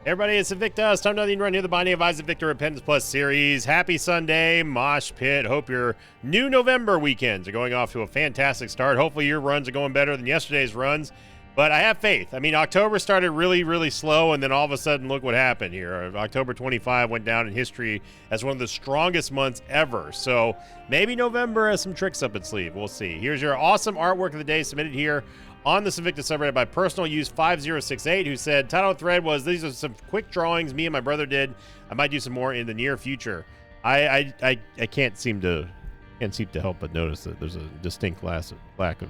Everybody, it's Invictus. Time nothing run here. The Binding of Isaac Victor Repentance Plus series. Happy Sunday, Mosh Pit. Hope your new November weekends are going off to a fantastic start. Hopefully your runs are going better than yesterday's runs. But I have faith. I mean, October started really slow, and then all of a sudden, look what happened here. October 25 went down in history as one of the strongest months ever. So maybe November has some tricks up its sleeve. We'll see. Here's your awesome artwork of the day submitted here on the Invictus subreddit by personal use 5068, who said, title of the thread was, these are some quick drawings me and my brother did. I might do some more in the near future. I can't seem to help but notice that there's a distinct lack of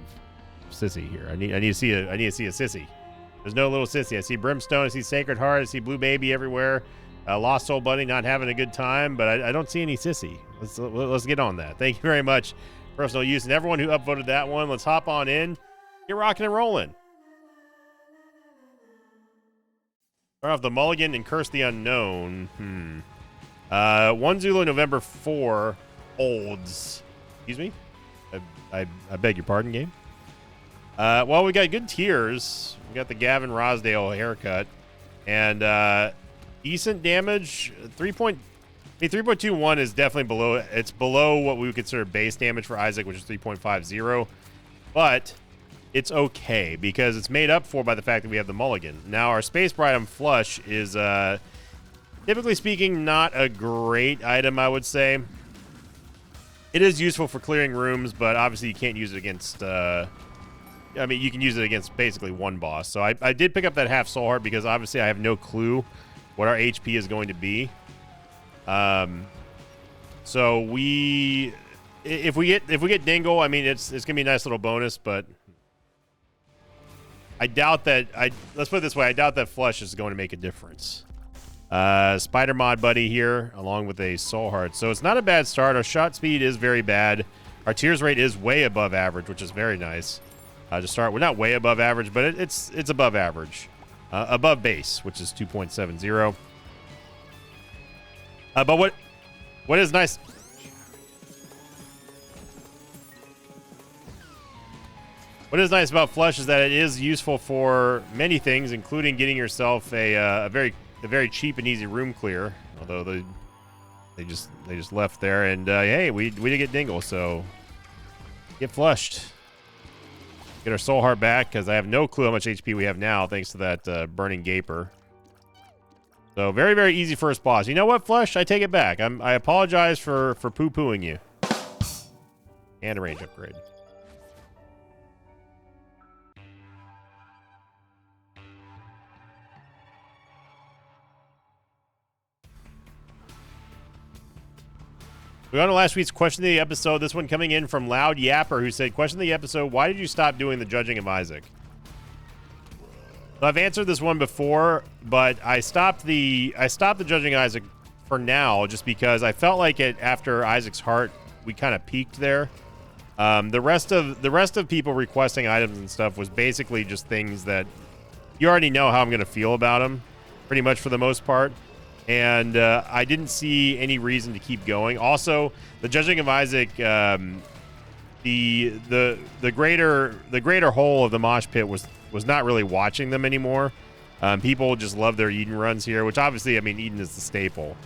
sissy here. I need to see a sissy. There's no little sissy. I see Brimstone, I see Sacred Heart, I see Blue Baby everywhere. Lost Soul Bunny not having a good time, but I don't see any sissy. Let's get on that. Thank you very much, personal use, and everyone who upvoted that one. Let's hop on in. Get rocking and rolling. Start off the Mulligan and Curse the Unknown. One Zulu November 4 holds. Excuse me? I beg your pardon, game. Well, we got good tiers. We got the Gavin Rosdale haircut. And decent damage. 3.21 is definitely below. It's below what we would consider base damage for Isaac, which is 3.50. But it's okay because it's made up for by the fact that we have the Mulligan. Now, our Space Bar item Flush is, typically speaking, not a great item, I would say. It is useful for clearing rooms, but obviously you can't use it against, I mean, you can use it against basically one boss. So I did pick up that half Soul Heart because obviously I have no clue what our HP is going to be. So if we get Dingle, I mean, it's going to be a nice little bonus, but I doubt that. Let's put it this way: I doubt that Flush is going to make a difference. Spider Mod Buddy here, along with a Soul Heart, so it's not a bad start. Our shot speed is very bad. Our tears rate is way above average, which is very nice. To start, we're not way above average, but it's above average, above base, which is 2.70. But what is nice? What is nice about Flush is that it is useful for many things, including getting yourself a very cheap and easy room clear. Although they just left there, and hey, we did get Dingle, so get flushed, get our Soul Heart back because I have no clue how much HP we have now thanks to that Burning Gaper. So very easy first boss. You know what, Flush? I take it back. I apologize for poo-pooing you. And a range upgrade. We got on last week's question of the episode. This one coming in from Loud Yapper, who said, question of the episode, why did you stop doing the Judging of Isaac? So I've answered this one before, but I stopped the Judging of Isaac for now just because I felt like after Isaac's Heart, we kind of peaked there. The rest of people requesting items and stuff was basically just things that you already know how I'm going to feel about them, pretty much for the most part. And I didn't see any reason to keep going. Also, the Judging of Isaac, the greater whole of the Mosh Pit was not really watching them anymore. People just love their Eden runs here, which obviously, I mean, Eden is the staple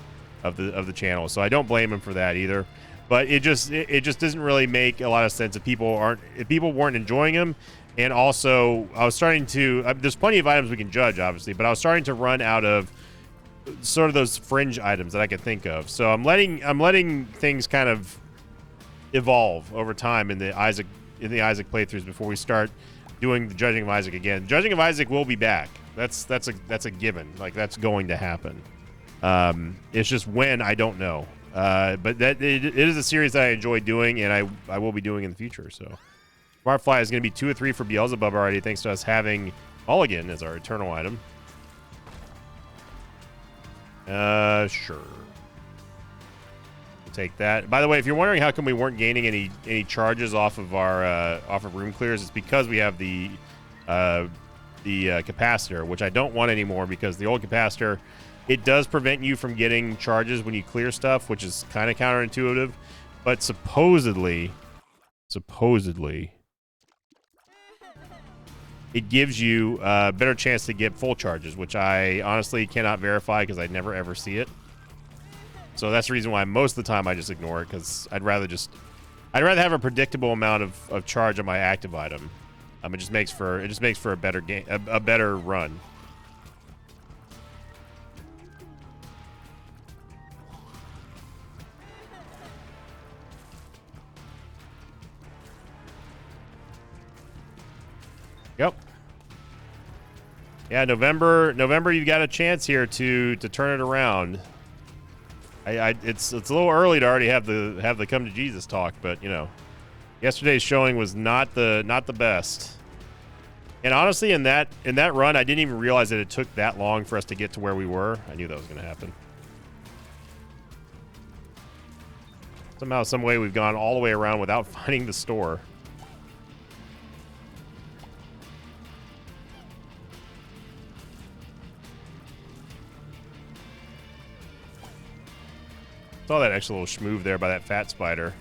of the channel, so I don't blame them for that either. But it just doesn't really make a lot of sense if people weren't enjoying them. And also, I was starting to. There's plenty of items we can judge, obviously, but I was starting to run out of sort of those fringe items that I could think of. So I'm letting things kind of evolve over time in the Isaac playthroughs before we start doing the Judging of Isaac again. Judging of Isaac will be back. That's a given. Like, that's going to happen. It's just when, I don't know. But it is a series that I enjoy doing, and I will be doing in the future. So Smart Fly is going to be 2 or 3 for Beelzebub already, thanks to us having Mulligan as our eternal item. Sure. We'll take that. By the way, if you're wondering how come we weren't gaining any charges off of our room clears, it's because we have the capacitor, which I don't want anymore because the old capacitor, it does prevent you from getting charges when you clear stuff, which is kind of counterintuitive. But supposedly, it gives you a better chance to get full charges, which I honestly cannot verify because I never ever see it. So that's the reason why most of the time I just ignore it, because I'd rather have a predictable amount of charge on my active item. It just makes for a better game, a better run. Yep. Yeah, November, you've got a chance here to turn it around. It's a little early to already have the come to Jesus talk, but you know, yesterday's showing was not the best. And honestly, in that run, I didn't even realize that it took that long for us to get to where we were. I knew that was going to happen. Somehow, some way, we've gone all the way around without finding the store. Saw that extra little schmoove there by that fat spider.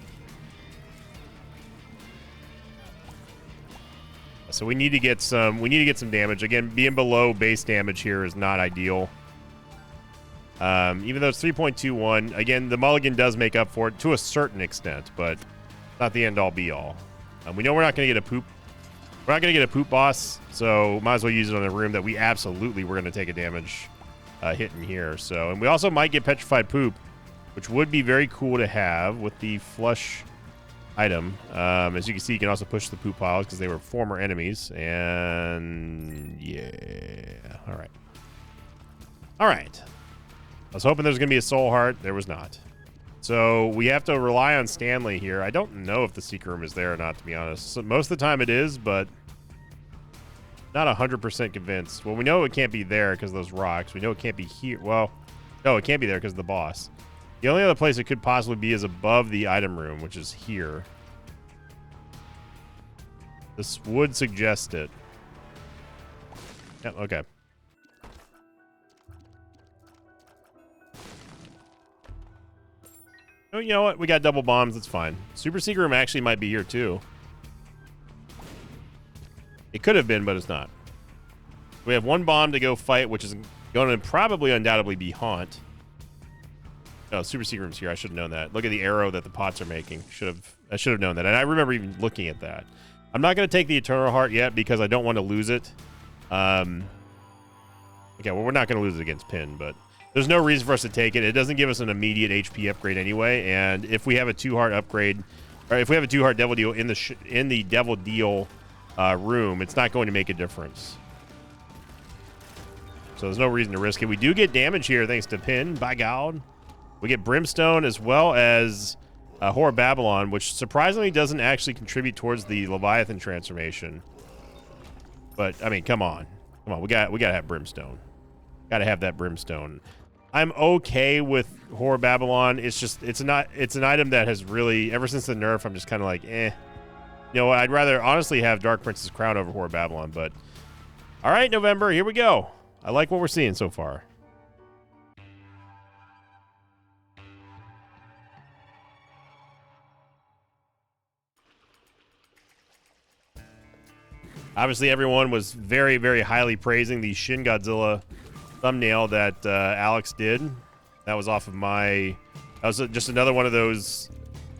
So we need to get some damage. Again, being below base damage here is not ideal. Even though it's 3.21, again, the mulligan does make up for it to a certain extent, but not the end all be all. We know we're not going to get a poop. We're not going to get a poop boss, so might as well use it on a room that we absolutely were going to take a damage hit in here. So, and we also might get petrified poop, which would be very cool to have with the flush item. As you can see, you can also push the poop piles because they were former enemies. And yeah, all right. I was hoping there was going to be a soul heart. There was not. So we have to rely on Stanley here. I don't know if the secret room is there or not, to be honest. So most of the time it is, but not 100% convinced. Well, we know it can't be there because of those rocks. We know it can't be here. Well, no, it can't be there because of the boss. The only other place it could possibly be is above the item room, which is here. This would suggest it. Yep, okay. Oh, you know what? We got double bombs. That's fine. Super secret room actually might be here, too. It could have been, but it's not. We have one bomb to go fight, which is going to probably undoubtedly be Haunt. Oh, super secret room's here. I should have known that. Look at the arrow that the pots are making. I should have known that. And I remember even looking at that. I'm not going to take the Eternal Heart yet because I don't want to lose it. Okay, well, we're not going to lose it against Pin, but there's no reason for us to take it. It doesn't give us an immediate HP upgrade anyway. And if we have a 2-heart upgrade, or if we have a 2-heart Devil Deal in the Devil Deal room, it's not going to make a difference. So there's no reason to risk it. We do get damage here thanks to Pin, by God. We get Brimstone as well as Whore of Babylon, which surprisingly doesn't actually contribute towards the Leviathan transformation. But I mean, come on, we gotta have Brimstone. Gotta have that Brimstone. I'm okay with Whore of Babylon. It's just it's an item that has really, ever since the nerf, I'm just kind of like, eh. You know what? I'd rather honestly have Dark Prince's Crown over Whore of Babylon. But all right, November, here we go. I like what we're seeing so far. Obviously, everyone was very, very highly praising the Shin Godzilla thumbnail that Alex did. That was off of my... That was just another one of those,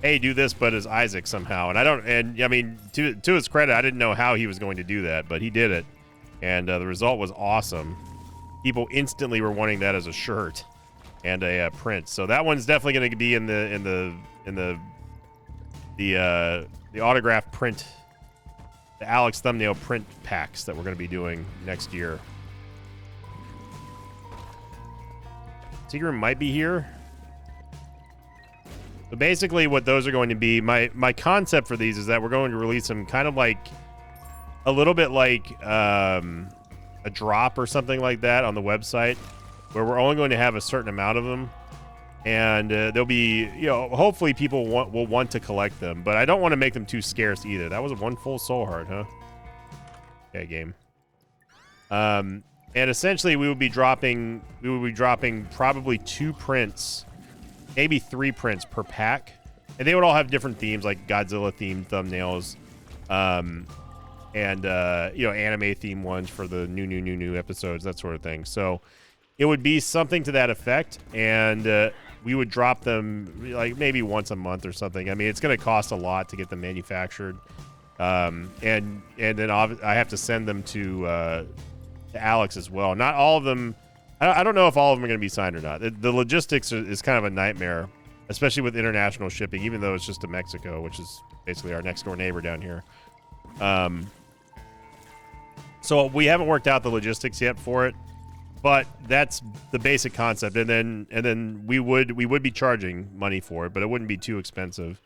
hey, do this, but as Isaac somehow. And I mean, to his credit, I didn't know how he was going to do that, but he did it. And the result was awesome. People instantly were wanting that as a shirt and a print. So that one's definitely going to be in the autograph print, the Alex thumbnail print packs that we're going to be doing next year. Secret room might be here. But basically what those are going to be, my concept for these is that we're going to release them kind of like, a little bit like a drop or something like that on the website, where we're only going to have a certain amount of them. And there'll be, you know, hopefully people will want to collect them, but I don't want to make them too scarce either. That was one full soul heart, huh? Okay, game. And essentially we would be dropping probably 2 prints, maybe 3 prints per pack, and they would all have different themes, like Godzilla themed thumbnails. and you know, anime theme ones for the new episodes, that sort of thing. So it would be something to that effect, and we would drop them like maybe once a month or something. I mean, it's going to cost a lot to get them manufactured, and then I have to send them to Alex as well. Not all of them. I don't know if all of them are going to be signed or not. The logistics is kind of a nightmare, especially with international shipping, even though it's just to Mexico, which is basically our next door neighbor down here. So we haven't worked out the logistics yet for it, but that's the basic concept. And then we would be charging money for it, but it wouldn't be too expensive.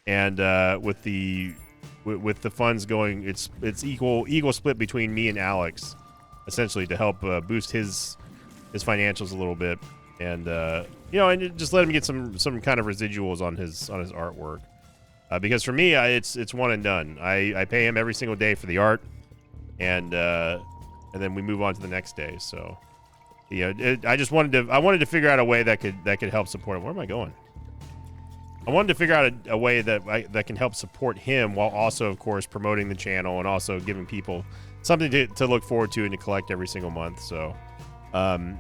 And with the funds going, it's equal split between me and Alex, essentially, to help boost his financials a little bit, and you know, and just let him get some kind of residuals on his artwork. Because for me, it's one and done. I pay him every single day for the art, and then we move on to the next day. So yeah, I wanted to figure out a way that could help support him. Where am I going? I wanted to figure out a way that can help support him while also, of course, promoting the channel and also giving people something to look forward to and to collect every single month. So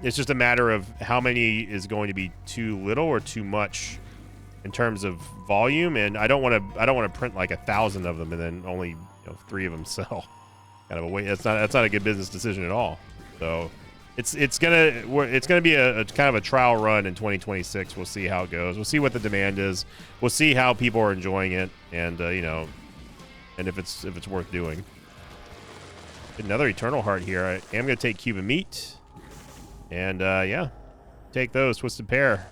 it's just a matter of how many is going to be too little or too much in terms of volume, and I don't want to print like 1,000 of them and then only 3 of them sell. Kind of a way. That's not a good business decision at all. So it's gonna be a kind of a trial run in 2026. We'll see how it goes. We'll see what the demand is. We'll see how people are enjoying it, and and if it's worth doing. Another Eternal Heart here. I am gonna take Cuban Meat, and yeah, take those Twisted Pair.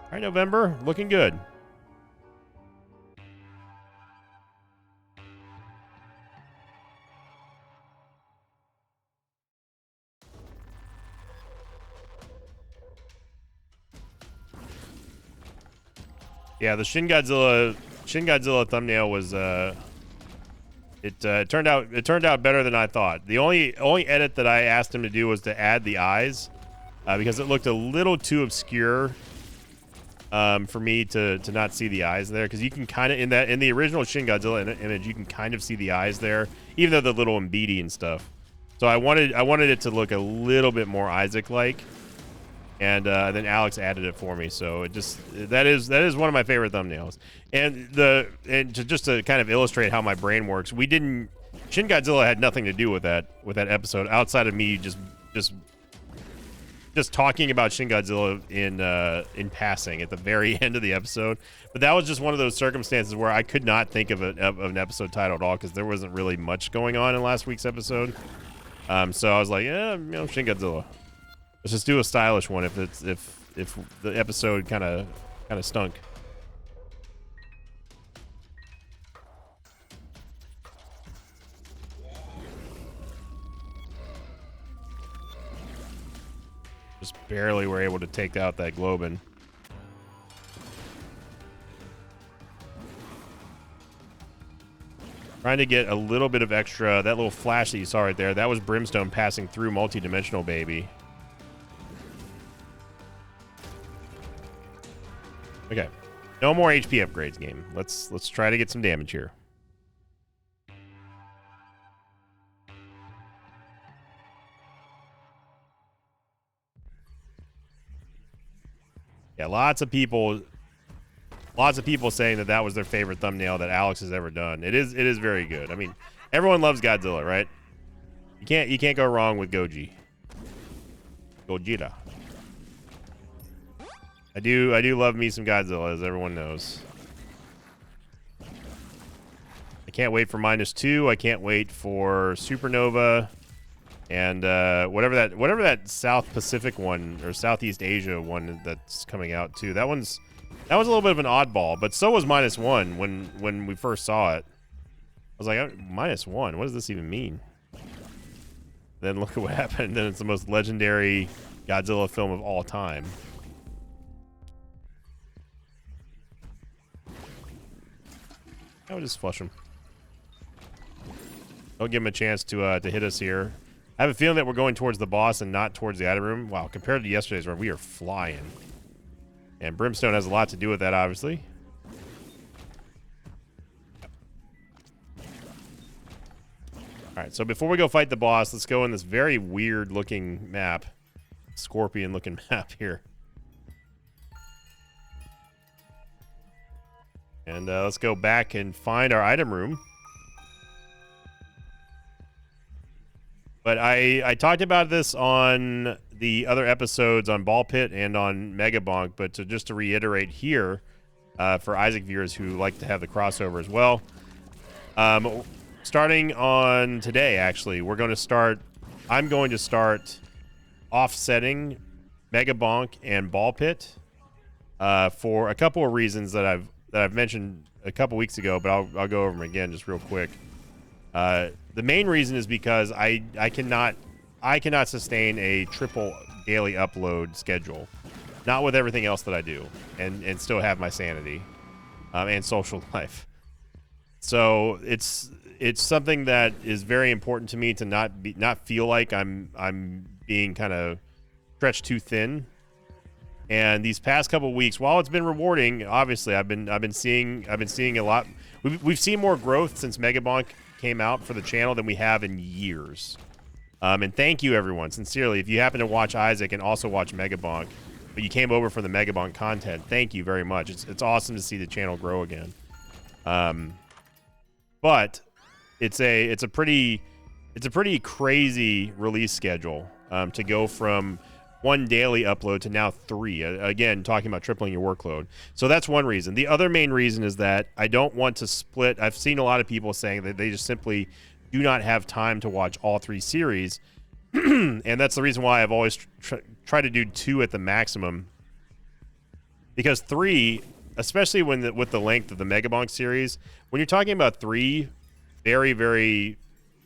All right, November, looking good. Yeah, the Shin Godzilla thumbnail was it turned out better than I thought. The only edit that I asked him to do was to add the eyes, because it looked a little too obscure for me to not see the eyes there, because you can kind of in the original Shin Godzilla image you can kind of see the eyes there, even though they're little and beady and stuff. So I wanted it to look a little bit more Isaac-like, and then Alex added it for me. So that is one of my favorite thumbnails. And to kind of illustrate how my brain works, Shin Godzilla had nothing to do with that episode outside of me just talking about Shin Godzilla in passing at the very end of the episode. But that was just one of those circumstances where I could not think of an episode title at all, because there wasn't really much going on in last week's episode. So I was like, yeah, Shin Godzilla. Let's just do a stylish one if the episode kind of stunk. Just barely were able to take out that Globin. Trying to get a little bit of extra. That little flash that you saw right there, that was Brimstone passing through multi-dimensional, baby. Okay, no more HP upgrades, game. Let's try to get some damage here. Yeah, lots of people saying that was their favorite thumbnail that Alex has ever done. It is very good. I mean, everyone loves Godzilla, right? You can't go wrong with Gojira. I do love me some Godzilla, as everyone knows. I can't wait for -2. I can't wait for Supernova, and whatever that South Pacific one or Southeast Asia one that's coming out too. That was a little bit of an oddball, but so was -1 when we first saw it. I was like, -1. What does this even mean? Then look at what happened. Then it's the most legendary Godzilla film of all time. I would just flush him. Don't give him a chance to hit us here. I have a feeling that we're going towards the boss and not towards the item room. Wow, compared to yesterday's run, we are flying. And Brimstone has a lot to do with that, obviously. All right, so before we go fight the boss, let's go in this very weird looking map. Scorpion looking map here. And let's go back and find our item room. But I talked about this on the other episodes on Ball Pit and on Megabonk, but just to reiterate here, for Isaac viewers who like to have the crossover as well, starting on today, actually, I'm going to start offsetting Megabonk and Ball Pit for a couple of reasons that I've mentioned a couple weeks ago, but I'll go over them again just real quick. The main reason is because I cannot sustain a triple daily upload schedule, not with everything else that I do, and still have my sanity and social life. So it's something that is very important to me to not feel like I'm being kind of stretched too thin. And these past couple of weeks, while it's been rewarding, obviously I've been seeing a lot. We've seen more growth since Megabonk came out for the channel than we have in years. And thank you, everyone, sincerely. If you happen to watch Isaac and also watch Megabonk, but you came over for the Megabonk content, thank you very much. It's awesome to see the channel grow again. But it's a pretty crazy release schedule to go from one daily upload to now 3. Again, talking about tripling your workload. So that's one reason. The other main reason is that I don't want to split. I've seen a lot of people saying that they just simply do not have time to watch all 3 series. And that's the reason why I've always tried to do 2 at the maximum. Because 3, especially with the length of the Megabonk series, when you're talking about 3 very, very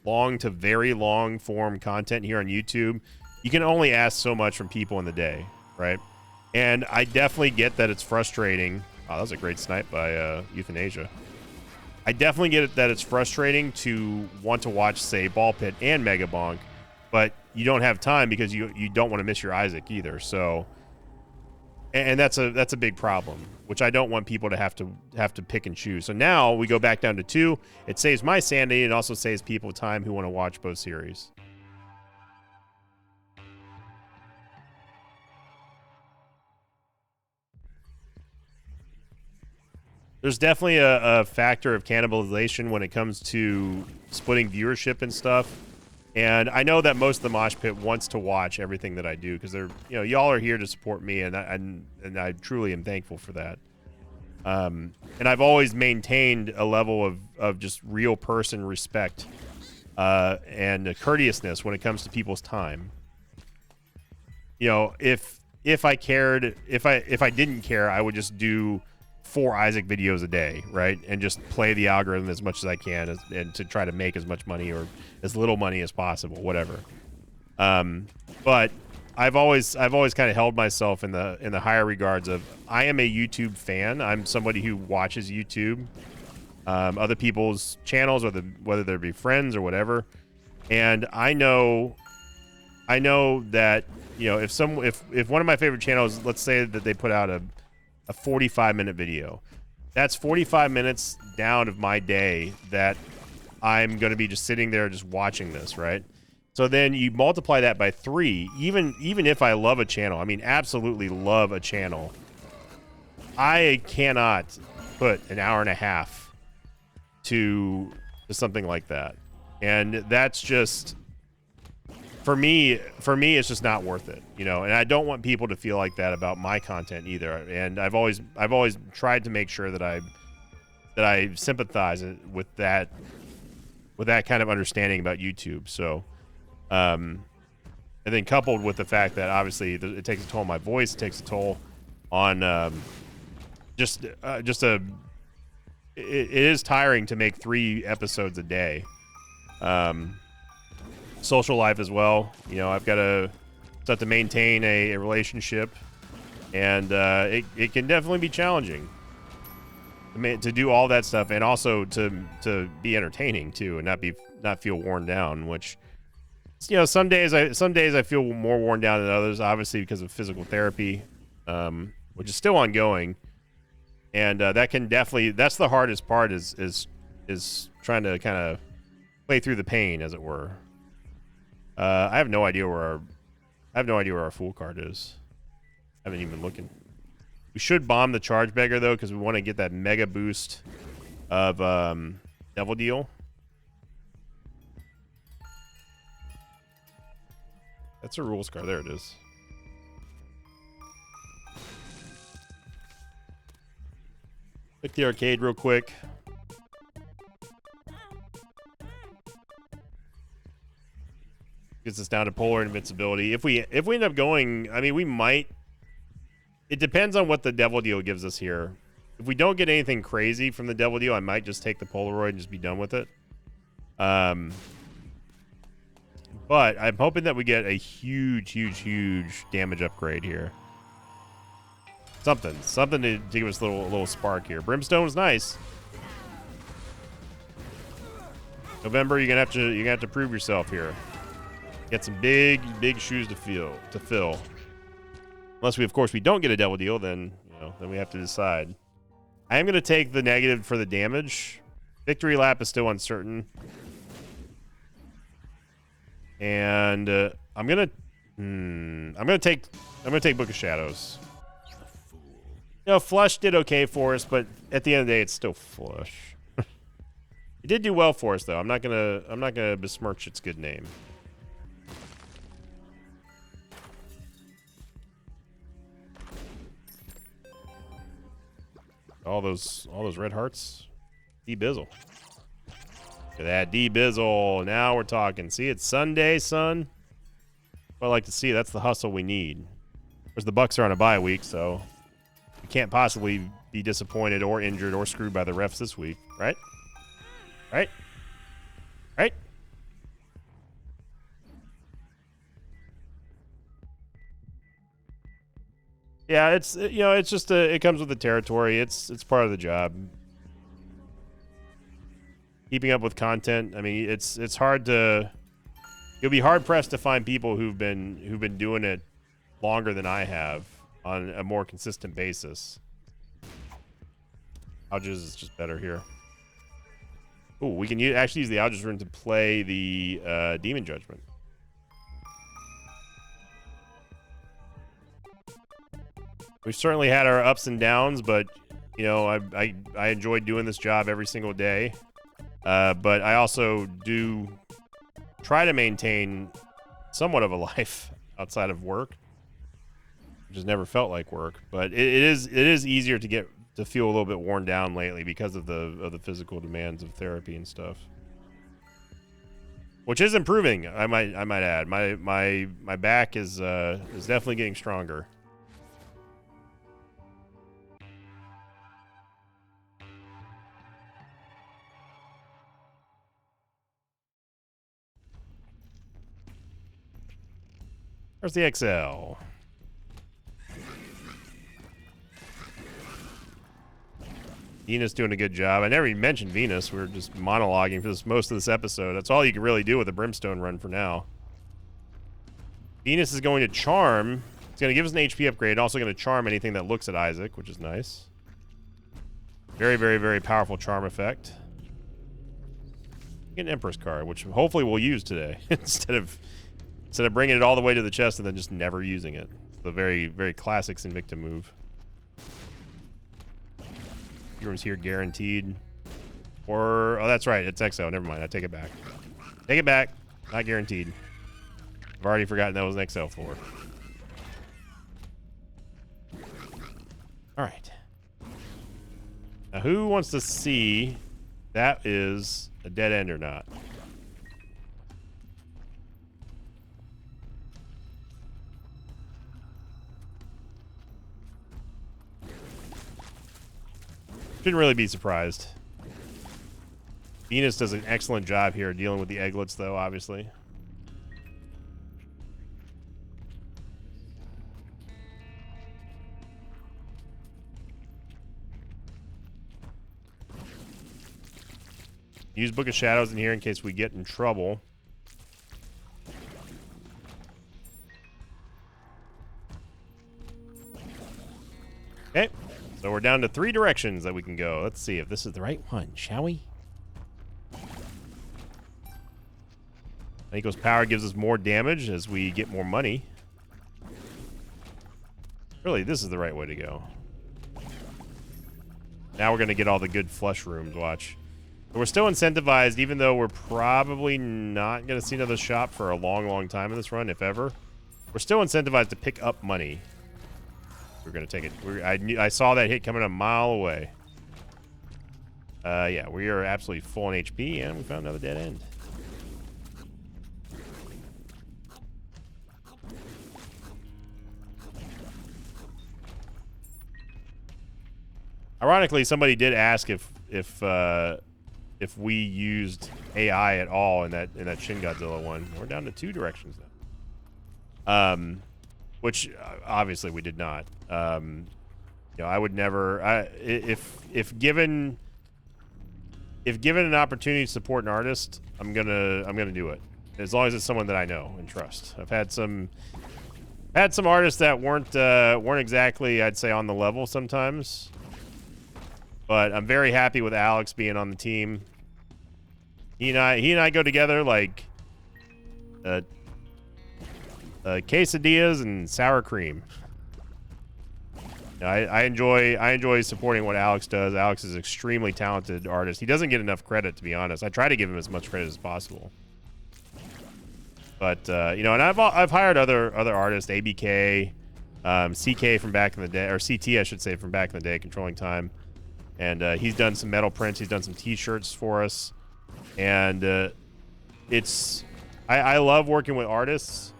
long to very long form content here on YouTube, you can only ask so much from people in the day, right? And I definitely get that it's frustrating. Oh, that was a great snipe by Euthanasia. I definitely get it that it's frustrating to want to watch, say, Ball Pit and Megabonk, but you don't have time because you don't want to miss your Isaac either. So, and that's a big problem, which I don't want people to have to pick and choose. So now we go back down to 2. It saves my sanity. It also saves people time who want to watch both series. There's definitely a factor of cannibalization when it comes to splitting viewership and stuff. And I know that most of the Mosh Pit wants to watch everything that I do because they're, y'all are here to support me, and I truly am thankful for that. And I've always maintained a level of just real person respect and courteousness when it comes to people's time. If I cared, if I didn't care, I would just do 4 Isaac videos a day, right? And just play the algorithm as much as I can and to try to make as much money or as little money as possible, whatever. But I've always kind of held myself in the higher regards of I am a YouTube fan. I'm somebody who watches YouTube, other people's channels, whether they be friends or whatever. And I know that, if one of my favorite channels, let's say that they put out a 45-minute video, that's 45 minutes down of my day that I'm going to be just sitting there just watching this, right? So then you multiply that by 3. Even if I love a channel, I mean absolutely love a channel, I cannot put an hour and a half to something like that. And that's just, for me it's just not worth it, and I don't want people to feel like that about my content either. And I've always tried to make sure that I sympathize with that kind of understanding about YouTube. So and then coupled with the fact that obviously it takes a toll on my voice, it takes a toll on it is tiring to make 3 episodes a day. Social life as well. I've got to have to maintain a relationship, and it can definitely be challenging to do all that stuff, and also to be entertaining too, and not feel worn down. Which, some days I feel more worn down than others, obviously because of physical therapy, which is still ongoing, and that can definitely, that's the hardest part is trying to kind of play through the pain, as it were. I have no idea where our Fool card is. I haven't even been looking. We should bomb the Charge Beggar, though, because we want to get that mega boost of Devil Deal. That's a rules card. There it is. Click the arcade real quick. Gets us down to Polar Invincibility. If we end up going, I mean, we might. It depends on what the Devil Deal gives us here. If we don't get anything crazy from the Devil Deal, I might just take the Polaroid and just be done with it. But I'm hoping that we get a huge damage upgrade here. Something to give us a little spark here. Brimstone's nice. November, you're gonna have to prove yourself here. Get some big shoes to fill. Unless we, of course, we don't get a Devil Deal, then then we have to decide. I am gonna take the negative for the damage. Victory lap is still uncertain. And I'm gonna take Book of Shadows. Flush did okay for us, but at the end of the day, it's still Flush. It did do well for us, though. I'm not gonna besmirch its good name. All those red hearts. D-Bizzle. Look at that D-Bizzle. Now we're talking. See, it's Sunday, son. What I like to see. That's the hustle we need. Of course, the Bucks are on a bye week, so we can't possibly be disappointed or injured or screwed by the refs this week, right? Right? Right? Yeah, it's just it comes with the territory. It's part of the job. Keeping up with content. I mean, it's hard to. You'll be hard pressed to find people who've been doing it longer than I have on a more consistent basis. Alges is just better here. Ooh, we can actually use the Alges rune to play the Demon Judgment. We've certainly had our ups and downs, but I enjoy doing this job every single day. But I also do try to maintain somewhat of a life outside of work, which has never felt like work. But it is easier to feel a little bit worn down lately because of the physical demands of therapy and stuff, which is improving. I might add. My back is definitely getting stronger. Where's the XL? Venus doing a good job. I never even mentioned Venus. We were just monologuing for most of this episode. That's all you can really do with a Brimstone run for now. Venus is going to Charm. It's going to give us an HP upgrade. Also going to Charm anything that looks at Isaac, which is nice. Very powerful Charm effect. Get an Empress card, which hopefully we'll use today instead of bringing it all the way to the chest and then just never using it. It's the very classic Invicta move. Yours here guaranteed. Or, oh, that's right. It's XO. Never mind. I take it back. Take it back. Not guaranteed. I've already forgotten that was an XL for. All right. Now, who wants to see that is a dead end or not? Shouldn't really be surprised. Venus does an excellent job here dealing with the egglets, though, obviously. Use Book of Shadows in here in case we get in trouble. Okay. So we're down to 3 directions that we can go. Let's see if this is the right one, shall we? Nico's power gives us more damage as we get more money. Really, this is the right way to go. Now we're going to get all the good flush rooms, watch. But we're still incentivized, even though we're probably not going to see another shop for a long, long time in this run, if ever. We're still incentivized to pick up money. We're going to take it. I saw that hit coming a mile away. Yeah, we are absolutely full on HP, and we found another dead end. Ironically, somebody did ask if we used AI at all in that Shin Godzilla one. We're down to 2 directions now. Which obviously we did not. You know, I would never. If given an opportunity to support an artist, I'm gonna do it, as long as it's someone that I know and trust. I've had some artists that weren't exactly, I'd say, on the level sometimes. But I'm very happy with Alex being on the team. He and I go together like quesadillas and sour cream. I enjoy supporting what Alex does. Alex is an extremely talented artist. He doesn't get enough credit, to be honest. I try to give him as much credit as possible. But you know, and I've hired other artists, ABK, CK from back in the day, or CT I should say, from back in the day, Controlling Time. And he's done some metal prints. He's done some T-shirts for us. And I love working with artists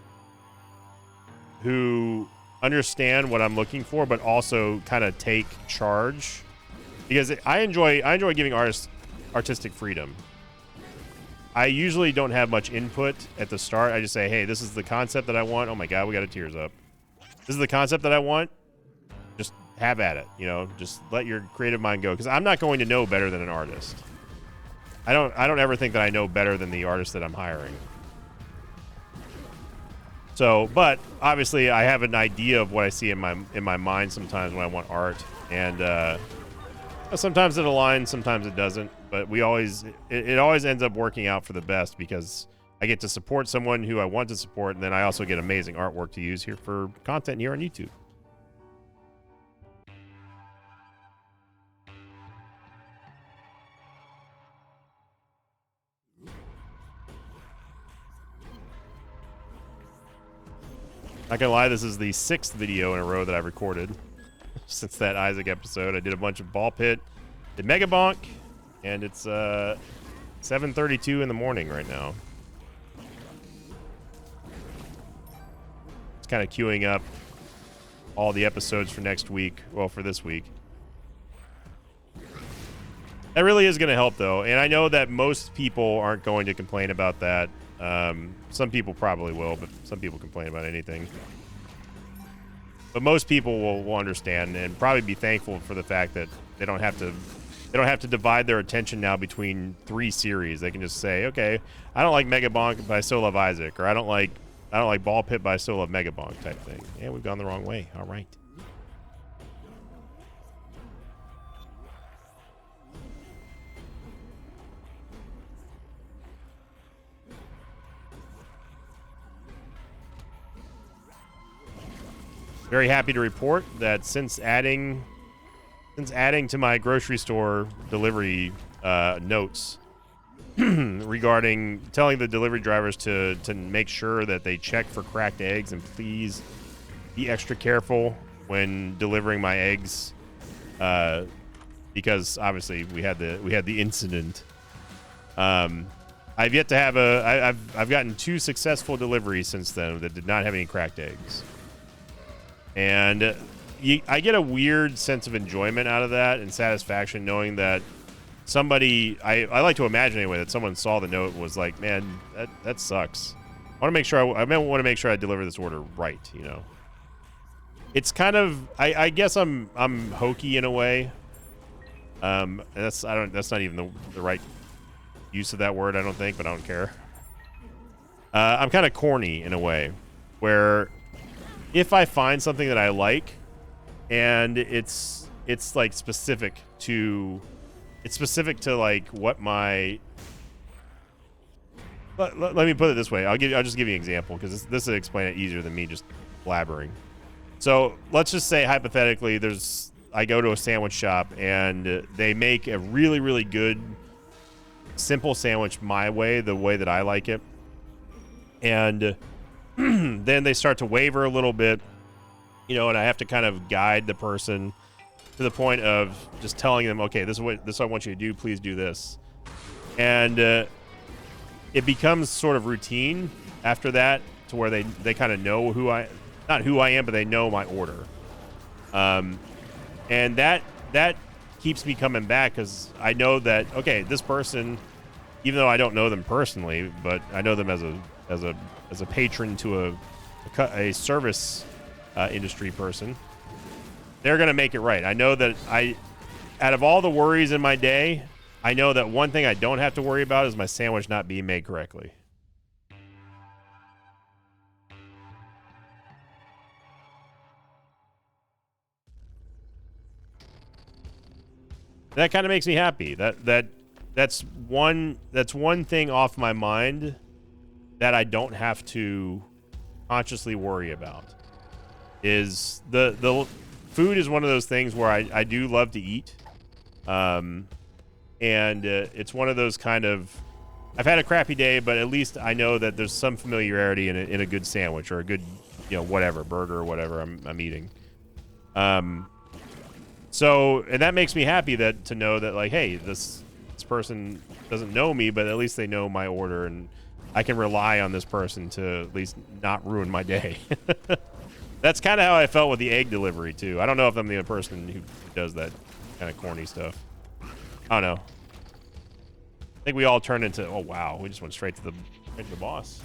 who understand what I'm looking for, but also kind of take charge. Because I enjoy giving artists artistic freedom. I usually don't have much input at the start. I just say, hey, this is the concept that I want. Oh my God, we got a tears up. This is the concept that I want. Just have at it, you know, just let your creative mind go, because I'm not going to know better than an artist. I don't ever think that I know better than the artist that I'm hiring. So, but obviously I have an idea of what I see in my mind sometimes when I want art, and sometimes it aligns, sometimes it doesn't, but it always ends up working out for the best, because I get to support someone who I want to support, and then I also get amazing artwork to use here for content here on YouTube. Not gonna lie, this is the 6th video in a row that I've recorded since that Isaac episode. I did a bunch of Ball Pit, did Mega Bonk, and it's 7:32 in the morning right now. It's kind of queuing up all the episodes for next week. Well, for this week. That really is going to help, though, and I know that most people aren't going to complain about that. Some people probably will, but some people complain about anything. But most people will understand and probably be thankful for the fact that they don't have to divide their attention now between 3 series. They can just say, okay, I don't like Mega Bonk, but I still love Isaac, or I don't like Ball Pit, but I still love Mega Bonk, type thing. Yeah, we've gone the wrong way. All right. Very happy to report that since adding to my grocery store delivery notes regarding telling the delivery drivers to make sure that they check for cracked eggs, and please be extra careful when delivering my eggs, because obviously we had the incident. I've yet to have I've gotten 2 successful deliveries since then that did not have any cracked eggs. And I get a weird sense of enjoyment out of that and satisfaction, knowing that somebody, I like to imagine anyway, that someone saw the note and was like, man, that sucks. I want to make sure I deliver this order right, you know. It's kind of, I guess I'm hokey in a way. And that's not even the right use of that word, I don't think, but I don't care. I'm kind of corny in a way, where if I find something that I like, and it's like specific to like what my let me put it this way. I'll just give you an example because this will explain it easier than me just blabbering. So let's just say hypothetically, I go to a sandwich shop and they make a really, really good simple sandwich my way, the way that I like it. And then they start to waver a little bit, you know, and I have to kind of guide the person to the point of just telling them, okay, this is what I want you to do. Please do this. And it becomes sort of routine after that to where they kind of know not who I am, but they know my order. And that keeps me coming back because I know that, okay, this person, even though I don't know them personally, but I know them as a patron to a service industry person, they're going to make it right. I know that out of all the worries in my day, I know that one thing I don't have to worry about is my sandwich not being made correctly. That kind of makes me happy. That's one thing off my mind that I don't have to consciously worry about. Is the food is one of those things where I do love to eat, and it's one of those kind of, I've had a crappy day, but at least I know that there's some familiarity in a good sandwich or a good, you know, whatever burger or whatever I'm eating. So, and that makes me happy to know that, like, hey, this person doesn't know me, but at least they know my order, and I can rely on this person to at least not ruin my day. That's kind of how I felt with the egg delivery too. I don't know if I'm the only person who does that kind of corny stuff. I don't know. I think we all turned into, oh wow, we just went straight to the boss.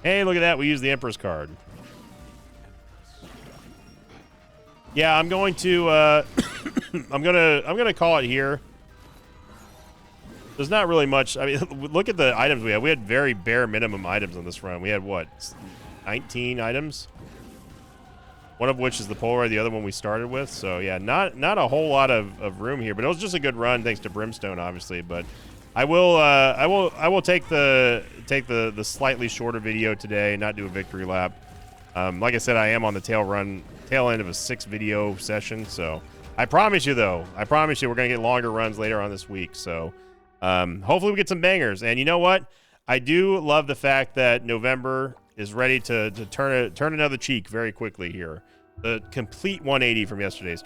Hey, look at that. We used the Emperor's card. Yeah, I'm going to I'm gonna call it here. There's not really much. I mean, look at the items we had. We had very bare minimum items on this run. We had what, 19 items? One of which is the Polaroid, the other one we started with. So yeah, not a whole lot of room here, but it was just a good run thanks to Brimstone, obviously. But I will take the slightly shorter video today and not do a victory lap. Like I said, I am on the tail end of a 6-video session. So I promise you, though, we're gonna get longer runs later on this week. So hopefully we get some bangers. And you know what? I do love the fact that November is ready to turn another cheek very quickly here. The complete 180 from yesterday's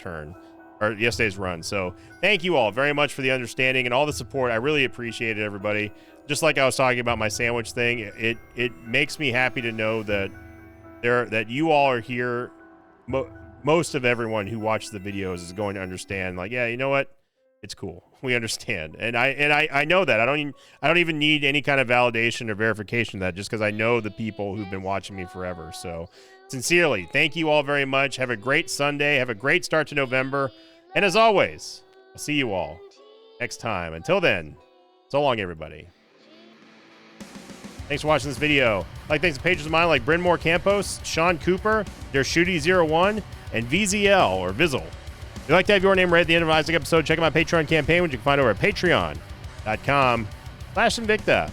run. So thank you all very much for the understanding and all the support. I really appreciate it, everybody. Just like I was talking about my sandwich thing, it makes me happy to know that that you all are here. Most of everyone who watches the videos is going to understand, like, yeah, you know what? It's cool. We understand. And I know that. I don't even need any kind of validation or verification of that, just because I know the people who've been watching me forever. So sincerely, thank you all very much. Have a great Sunday. Have a great start to November. And as always, I'll see you all next time. Until then, so long, everybody. Thanks for watching this video. Thanks to pages of mine like Brynmore Campos, Sean Cooper, Dershooty01, and VZL, or Vizzle. If you'd like to have your name read at the end of an Isaac episode, check out my Patreon campaign, which you can find over at patreon.com/Invicta.